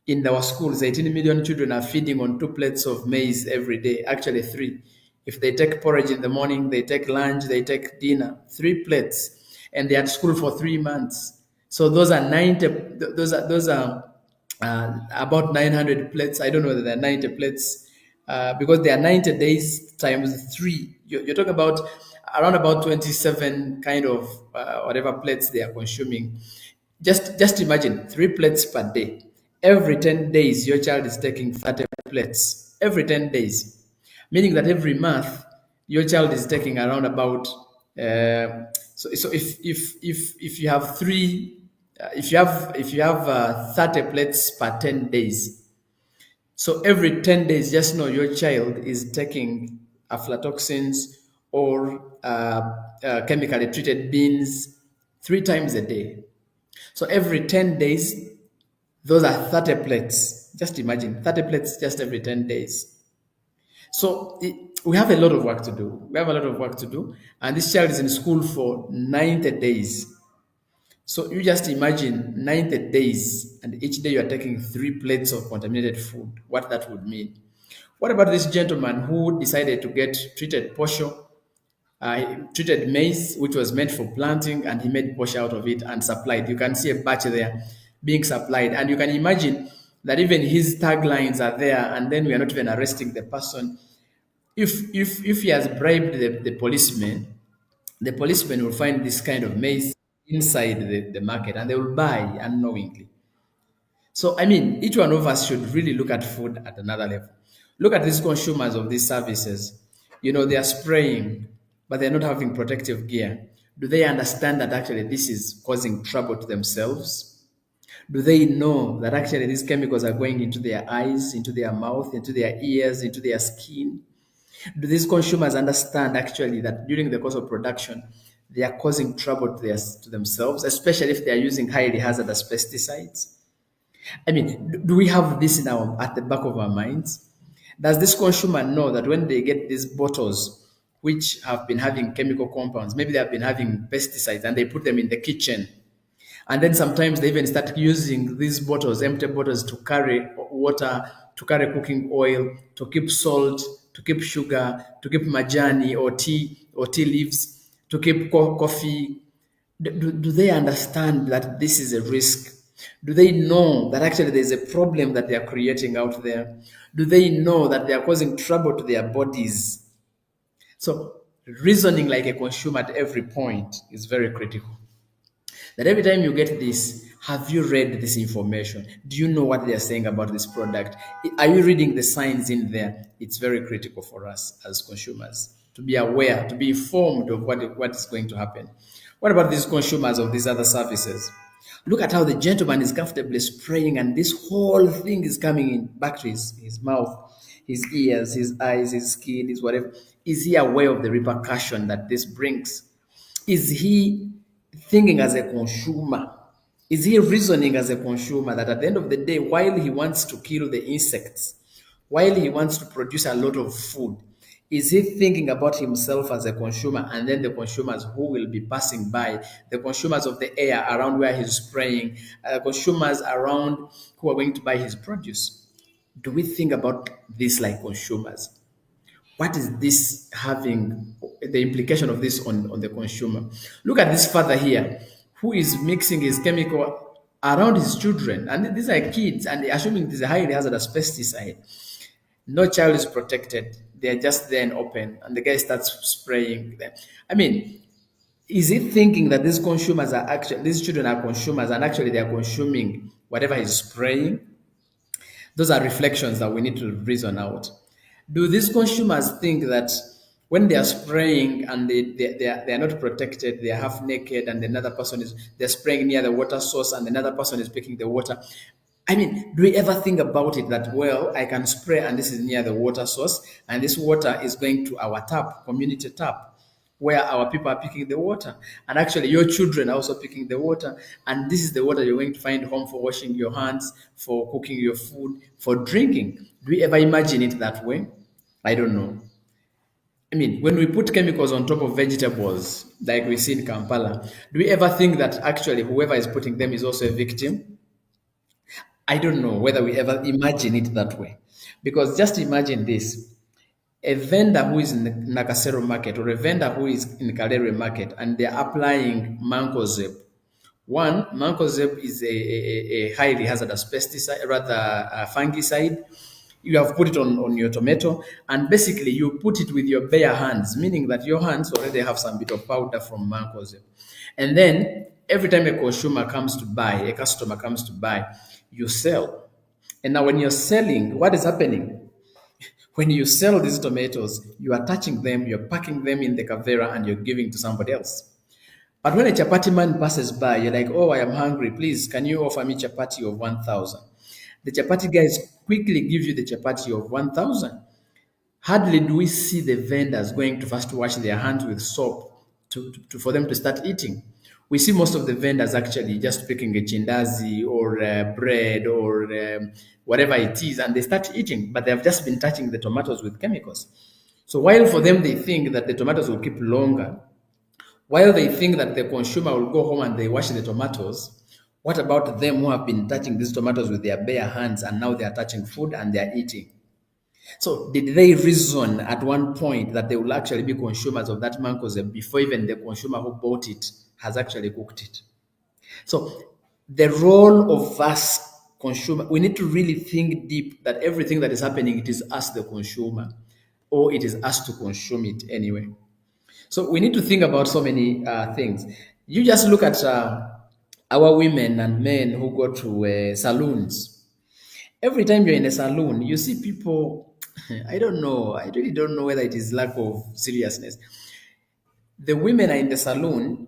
In our schools, 18 million children are feeding on 2 plates of maize every day, actually three. If they take porridge in the morning, they take lunch, they take dinner, 3 plates, and they're at school for 3 months. So those are 90, those are about 900 plates. I don't know whether they're 90 plates because they are 90 days times three. You're talking about around about 27 kind of whatever plates they are consuming. Just imagine 3 plates per day. Every 10 days, your child is taking 30 plates. Every 10 days. Meaning that every month, your child is taking around about. So if you have if you have 30 plates per 10 days, so every 10 days, just know your child is taking aflatoxins or chemically treated beans 3 times a day. So every 10 days, those are 30 plates. Just imagine 30 plates just every 10 days. So we have a lot of work to do. We have a lot of work to do. And this child is in school for 90 days. So you just imagine 90 days, and each day you are taking 3 plates of contaminated food, what that would mean. What about this gentleman who decided to get treated posho, treated maize, which was meant for planting, and he made posho out of it and supplied? You can see a batch there being supplied, and you can imagine that even his taglines are there, and then we are not even arresting the person. If he has bribed the policeman will find this kind of maize inside the market and they will buy unknowingly. So, I mean, each one of us should really look at food at another level. Look at these consumers of these services. They are spraying, but they're not having protective gear. Do they understand that actually this is causing trouble to themselves? Do they know that actually these chemicals are going into their eyes, into their mouth, into their ears, into their skin? Do these consumers understand actually that during the course of production, they are causing trouble to themselves, especially if they are using highly hazardous pesticides? I mean, do we have this at the back of our minds? Does this consumer know that when they get these bottles, which have been having chemical compounds, maybe they have been having pesticides, and they put them in the kitchen, and then sometimes they even start using these bottles, empty bottles, to carry water, to carry cooking oil, to keep salt, to keep sugar, to keep majani or tea leaves, to keep coffee. Do they understand that this is a risk? Do they know that actually there's a problem that they are creating out there? Do they know that they are causing trouble to their bodies? So, reasoning like a consumer at every point is very critical. That every time you get this, have you read this information? Do you know what they are saying about this product? Are you reading the signs in there? It's very critical for us as consumers to be aware, to be informed of what is going to happen. What about these consumers of these other services? Look at how the gentleman is comfortably spraying, and this whole thing is coming in back to his mouth, his ears, his eyes, his skin, his whatever. Is he aware of the repercussion that this brings? Is he thinking as a consumer? Is he reasoning as a consumer that at the end of the day, while he wants to kill the insects, while he wants to produce a lot of food, is he thinking about himself as a consumer and then the consumers who will be passing by, the consumers of the air around where he's spraying, consumers around who are going to buy his produce? Do we think about this like consumers? What is this having, the implication of this on the consumer? Look at this father here who is mixing his chemical around his children. And these are kids, and assuming this is a highly hazardous pesticide. No child is protected. They're just there and open, and the guy starts spraying them. I mean, is he thinking that these consumers are actually, these children are consumers, and actually they are consuming whatever he's spraying? Those are reflections that we need to reason out. Do these consumers think that when they are spraying and they are not protected, they are half naked, and another person is, they're spraying near the water source and another person is picking the water? I mean, do we ever think about it that, well, I can spray and this is near the water source, and this water is going to our tap, community tap, where our people are picking the water, and actually your children are also picking the water, and this is the water you're going to find home for washing your hands, for cooking your food, for drinking? Do we ever imagine it that way? I don't know. I mean, when we put chemicals on top of vegetables like we see in Kampala, do we ever think that actually whoever is putting them is also a victim? I don't know whether we ever imagine it that way. Because just imagine this: a vendor who is in the Nakasero market, or a vendor who is in Kalere market, and they're applying Mancozeb. One, Mancozeb is a highly hazardous pesticide, rather a fungicide. You have put it on your tomato, and basically you put it with your bare hands, meaning that your hands already have some bit of powder from Mancozeb. And then every time a consumer comes to buy, a customer comes to buy, you sell. And now when you're selling, what is happening? When you sell these tomatoes, you are touching them, you're packing them in the cavera, and you're giving to somebody else. But when a chapati man passes by, you're like, oh, I am hungry. Please, can you offer me chapati of 1,000? The chapati guys quickly give you the chapati of 1,000. Hardly do we see the vendors going to first wash their hands with soap for them to start eating. We see most of the vendors actually just picking a chindazi or bread or whatever it is, and they start eating, but they have just been touching the tomatoes with chemicals. So while for them they think that the tomatoes will keep longer, while they think that the consumer will go home and they wash the tomatoes, what about them who have been touching these tomatoes with their bare hands, and now they are touching food and they are eating? So did they reason at one point that they will actually be consumers of that mancozeb before even the consumer who bought it has actually cooked it? So the role of us consumer, we need to really think deep that everything that is happening, it is us the consumer, or it is us to consume it anyway. So we need to think about so many things. You just look at our women and men who go to salons. Every time you're in a salon, you see people. I don't know. I really don't know whether it is lack of seriousness. The women are in the salon,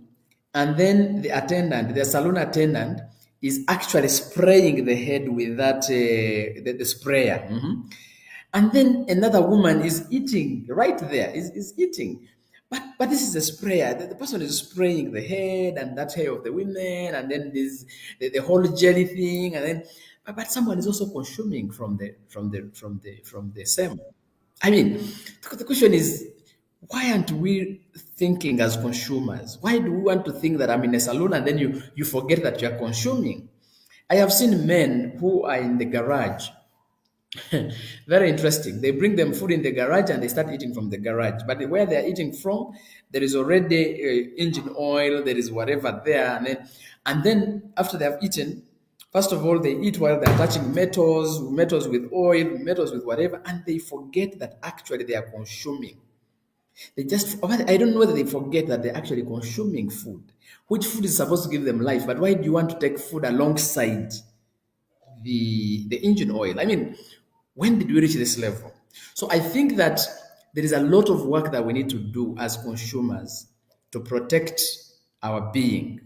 and then the salon attendant, is actually spraying the head with that the sprayer. And then another woman is eating right there, is eating. But this is a sprayer. The person is spraying the head and that hair of the women, and then this the whole jelly thing, and then but someone is also consuming from the same. I mean, the question is, why aren't we thinking as consumers? Why do we want to think that I'm in a salon and then you forget that you're consuming? I have seen men who are in the garage. Very interesting. They bring them food in the garage and they start eating from the garage. But where they're eating from, there is already engine oil, there is whatever there. And then after they have eaten, first of all, they eat while they're touching metals with oil, metals with whatever, and they forget that actually they are consuming. They just, I don't know whether they forget that they're actually consuming food, which food is supposed to give them life. But why do you want to take food alongside the engine oil? I mean, when did we reach this level? So I think that there is a lot of work that we need to do as consumers to protect our being,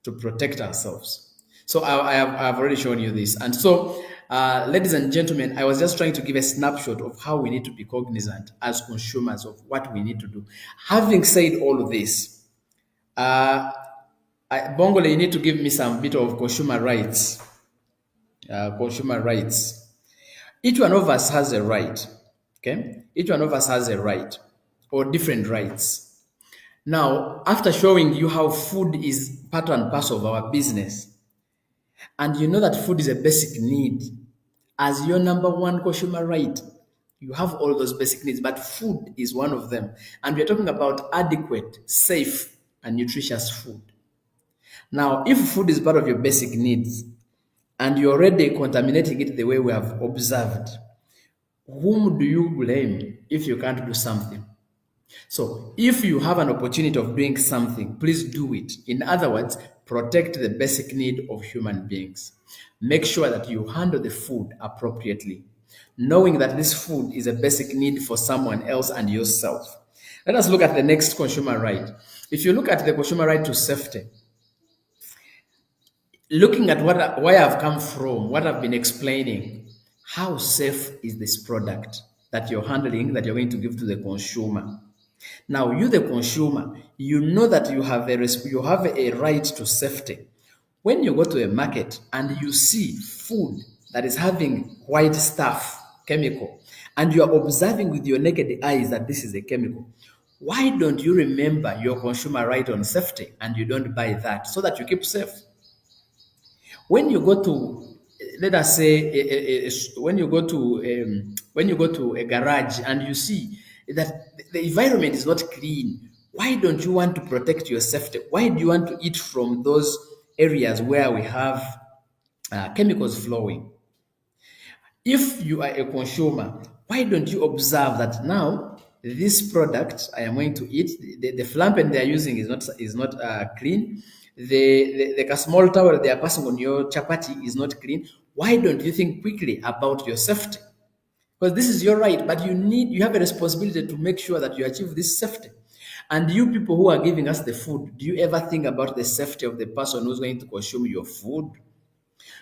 to protect ourselves. So I have already shown you this. And so, ladies and gentlemen, I was just trying to give a snapshot of how we need to be cognizant as consumers of what we need to do. Having said all of this, uh, Bongole, you need to give me some bit of consumer rights. Consumer rights. Each one of us has a right. Okay? Each one of us has a right or different rights. Now, after showing you how food is part and parcel of our business, and you know that food is a basic need as your number one consumer right, you have all those basic needs, but food is one of them. And we're talking about adequate, safe, and nutritious food. Now, if food is part of your basic needs and you're already contaminating it the way we have observed, whom do you blame if you can't do something? So, if you have an opportunity of doing something, please do it. In other words, protect the basic need of human beings. Make sure that you handle the food appropriately, knowing that this food is a basic need for someone else and yourself. Let us look at the next consumer right. If you look at the consumer right to safety, looking at where I've come from, what I've been explaining, how safe is this product that you're handling, that you're going to give to the consumer? Now, you, the consumer, you know that you have a right to safety. When you go to a market and you see food that is having white stuff, chemical, and you are observing with your naked eyes that this is a chemical, why don't you remember your consumer right on safety and you don't buy that so that you keep safe? When you go to, let us say, when you go to a garage and you see that the environment is not clean, why don't you want to protect your safety? Why do you want to eat from those areas where we have chemicals flowing? If you are a consumer, why don't you observe that now this product I am going to eat, the flampen they are using is not clean. The small towel they are passing on your chapati is not clean. Why don't you think quickly about your safety? Because this is your right, but you have a responsibility to make sure that you achieve this safety. And you people who are giving us the food, do you ever think about the safety of the person who's going to consume your food?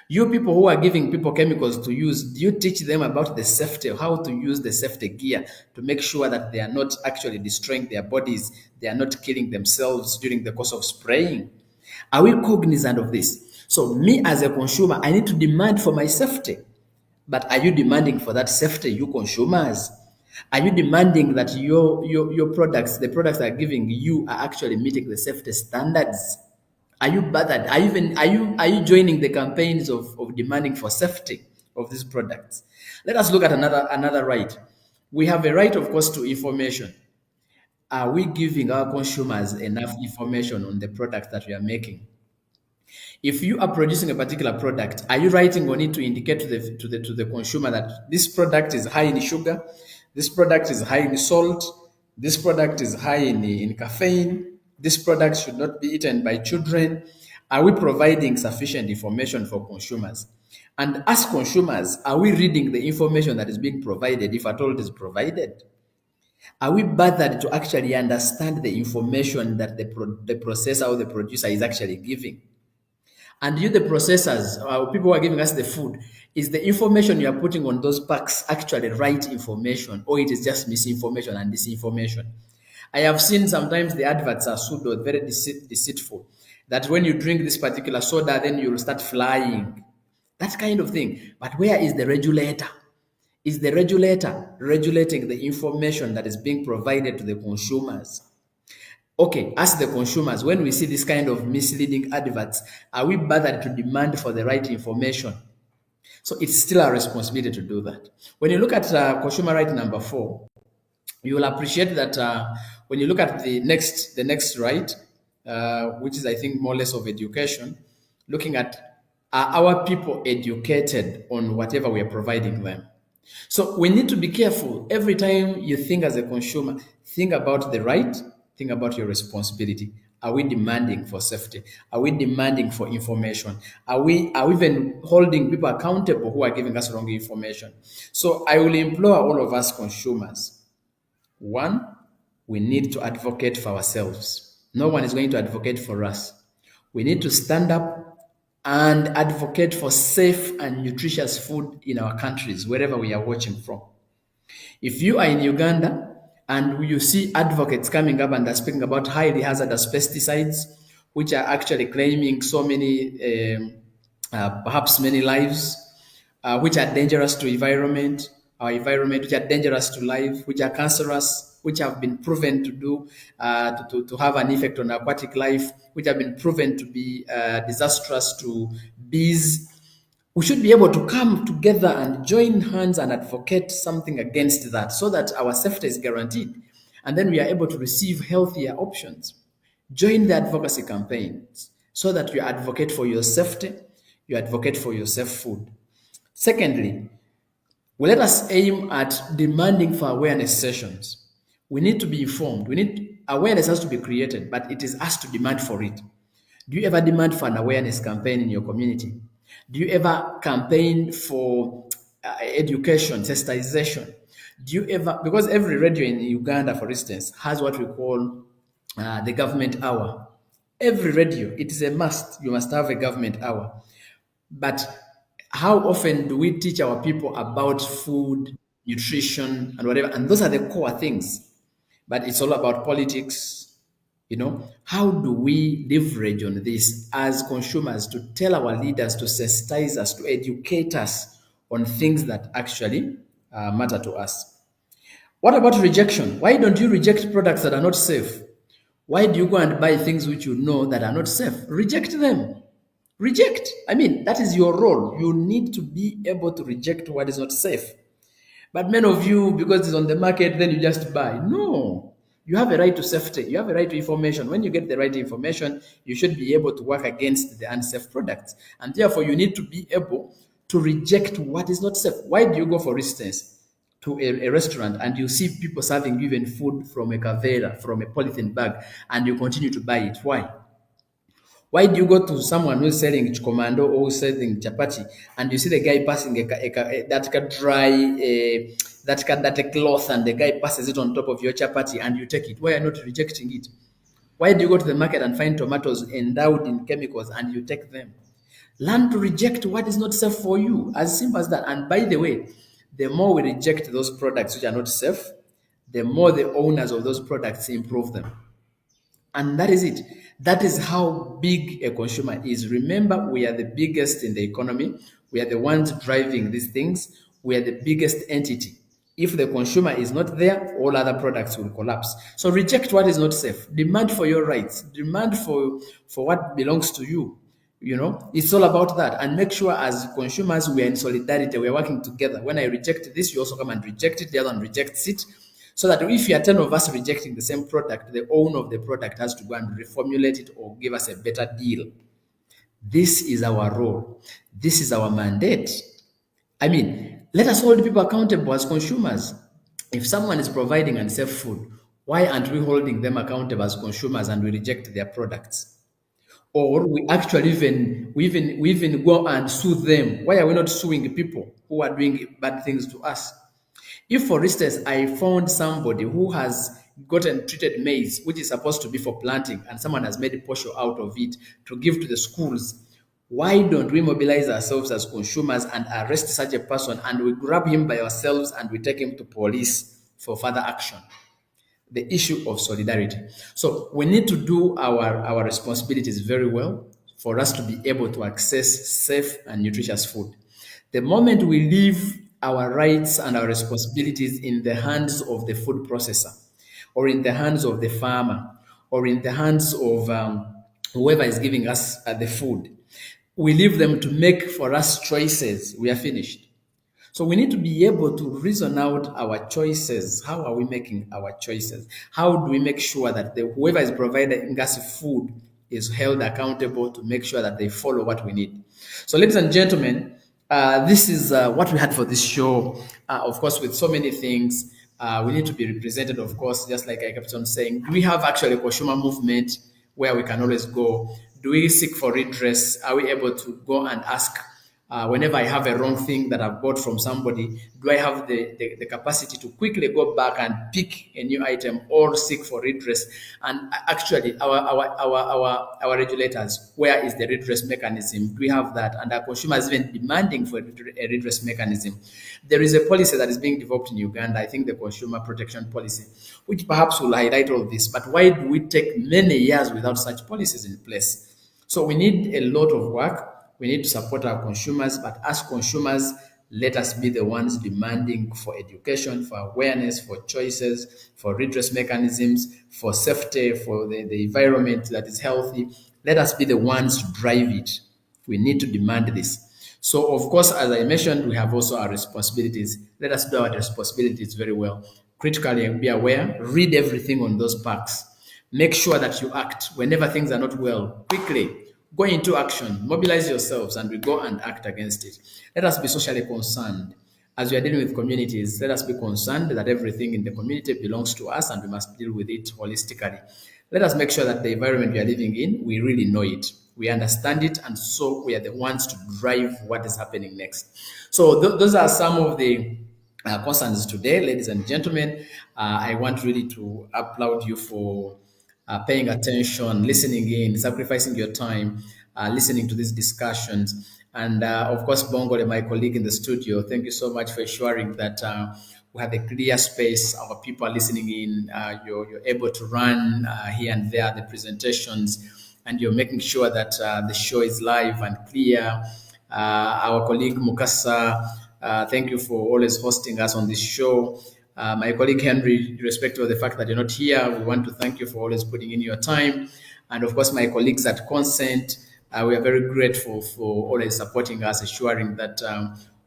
You people who are giving people chemicals to use, do you teach them about the safety, how to use the safety gear to make sure that they are not actually destroying their bodies, they are not killing themselves during the course of spraying? Are we cognizant of this? So me as a consumer, I need to demand for my safety. But are you demanding for that safety, you consumers? Are you demanding that your products, the products that are giving you, are actually meeting the safety standards? Are you bothered? Are you joining the campaigns of demanding for safety of these products? Let us look at another right. We have a right, of course, to information. Are we giving our consumers enough information on the products that we are making? If you are producing a particular product, are you writing on it to indicate to the consumer that this product is high in sugar, this product is high in salt, this product is high in caffeine, this product should not be eaten by children? Are we providing sufficient information for consumers? And as consumers, are we reading the information that is being provided, if at all it is provided? Are we bothered to actually understand the information that the processor or the producer is actually giving? And you, the processors, people who are giving us the food, is the information you are putting on those packs actually right information, or it is just misinformation and disinformation? I have seen sometimes the adverts are pseudo, very deceitful, that when you drink this particular soda, then you'll start flying. That kind of thing. But where is the regulator? Is the regulator regulating the information that is being provided to the consumers? Okay, as the consumers, when we see this kind of misleading adverts, are we bothered to demand for the right information? So it's still our responsibility to do that. When you look at consumer right number 4, you will appreciate that when you look at the next right, which is I think more or less of education, looking at, are our people educated on whatever we are providing them? So we need to be careful. Every time you think as a consumer, think about the right, think about your responsibility. Are we demanding for safety? Are we demanding for information? Are we even holding people accountable who are giving us wrong information? So I will implore all of us consumers. One, we need to advocate for ourselves. No one is going to advocate for us. We need to stand up and advocate for safe and nutritious food in our countries, wherever we are watching from. If you are in Uganda and you see advocates coming up and are speaking about highly hazardous pesticides, which are actually claiming so many, perhaps many lives, which are dangerous to environment, our environment, which are dangerous to life, which are cancerous, which have been proven to to have an effect on aquatic life, which have been proven to be disastrous to bees, we should be able to come together and join hands and advocate something against that so that our safety is guaranteed. And then we are able to receive healthier options. Join the advocacy campaigns so that you advocate for your safety, you advocate for your safe food. Secondly, well, let us aim at demanding for awareness sessions. We need to be informed. Awareness has to be created, but it is us to demand for it. Do you ever demand for an awareness campaign in your community? Do you ever campaign for education, sensitization? Do you ever, because every radio in Uganda, for instance, has what we call the government hour. Every radio, it is a must. You must have a government hour. But how often do we teach our people about food, nutrition, and whatever? And those are the core things. But it's all about politics. How do we leverage on this as consumers to tell our leaders, to sensitize us, to educate us on things that actually matter to us? What about rejection? Why don't you reject products that are not safe? Why do you go and buy things which you know that are not safe? Reject them. Reject. I mean, that is your role. You need to be able to reject what is not safe. But many of you, because it's on the market, then you just buy. No. You have a right to safety. You have a right to information. When you get the right information, you should be able to work against the unsafe products. And therefore, you need to be able to reject what is not safe. Why do you go, for instance, to a restaurant and you see people serving even food from a kavera, from a polythene bag, and you continue to buy it? Why? Why do you go to someone who's selling commando or who's selling chapati and you see the guy passing that can dry that a cloth and the guy passes it on top of your chapati and you take it? Why are you not rejecting it? Why do you go to the market and find tomatoes endowed in chemicals and you take them? Learn to reject what is not safe for you. As simple as that. And by the way, the more we reject those products which are not safe, the more the owners of those products improve them. And that is it. That is how big a consumer is. Remember, we are the biggest in the economy. We are the ones driving these things. We are the biggest entity. If the consumer is not there, all other products will collapse. So reject what is not safe. Demand for your rights. Demand for what belongs to you. It's all about that. And make sure as consumers, we are in solidarity. We are working together. When I reject this, you also come and reject it. The other one rejects it. So that if you are 10 of us rejecting the same product, the owner of the product has to go and reformulate it or give us a better deal. This is our role. This is our mandate. I mean, let us hold people accountable as consumers. If someone is providing unsafe food, why aren't we holding them accountable as consumers and we reject their products? Or we actually even go and sue them. Why are we not suing people who are doing bad things to us? If, for instance, I found somebody who has gotten treated maize, which is supposed to be for planting, and someone has made a portion out of it to give to the schools, why don't we mobilize ourselves as consumers and arrest such a person and we grab him by ourselves and we take him to police for further action? The issue of solidarity. So we need to do our responsibilities very well for us to be able to access safe and nutritious food. The moment we leave our rights and our responsibilities in the hands of the food processor or in the hands of the farmer or in the hands of whoever is giving us the food, we leave them to make for us choices, we are finished. So we need to be able to reason out our choices. How are we making our choices? How do we make sure that whoever is providing us food is held accountable to make sure that they follow what we need? So, ladies and gentlemen, this is what we had for this show. Of course, with so many things, we need to be represented, of course, just like I kept on saying. Do we have actually a consumer movement where we can always go? Do we seek for redress? Are we able to go and ask Whenever I have a wrong thing that I've bought from somebody, do I have the capacity to quickly go back and pick a new item or seek for redress? And actually, our regulators, where is the redress mechanism? Do we have that? And our consumers even demanding for a redress mechanism. There is a policy that is being developed in Uganda, I think the Consumer Protection Policy, which perhaps will highlight all this. But why do we take many years without such policies in place? So we need a lot of work. We need to support our consumers, but as consumers, let us be the ones demanding for education, for awareness, for choices, for redress mechanisms, for safety, for the environment that is healthy. Let us be the ones to drive it. We need to demand this. So, of course, as I mentioned, we have also our responsibilities. Let us do our responsibilities very well. Critically be aware, read everything on those packs. Make sure that you act whenever things are not well, quickly. Go into action, mobilize yourselves, and we go and act against it. Let us be socially concerned. As we are dealing with communities, let us be concerned that everything in the community belongs to us and we must deal with it holistically. Let us make sure that the environment we are living in, we really know it. We understand it, and so we are the ones to drive what is happening next. So those are some of the concerns today, ladies and gentlemen. I want really to applaud you for paying attention, listening in, sacrificing your time, listening to these discussions. And of course, Bongole, my colleague in the studio, thank you so much for ensuring that we have a clear space. Our people are listening in. You're able to run here and there the presentations, and you're making sure that the show is live and clear. Our colleague Mukasa, thank you for always hosting us on this show. My colleague Henry, irrespective of the fact that you're not here, we want to thank you for always putting in your time. And of course, my colleagues at Consent, we are very grateful for always supporting us, assuring that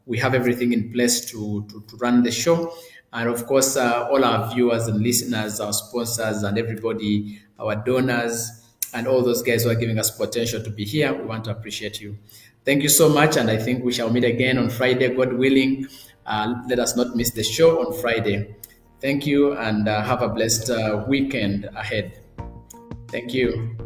we have everything in place to run the show. And of course, all our viewers and listeners, our sponsors, and everybody, our donors, and all those guys who are giving us potential to be here, we want to appreciate you. Thank you so much, and I think we shall meet again on Friday, God willing. Let us not miss the show on Friday. Thank you, and have a blessed weekend ahead. Thank you.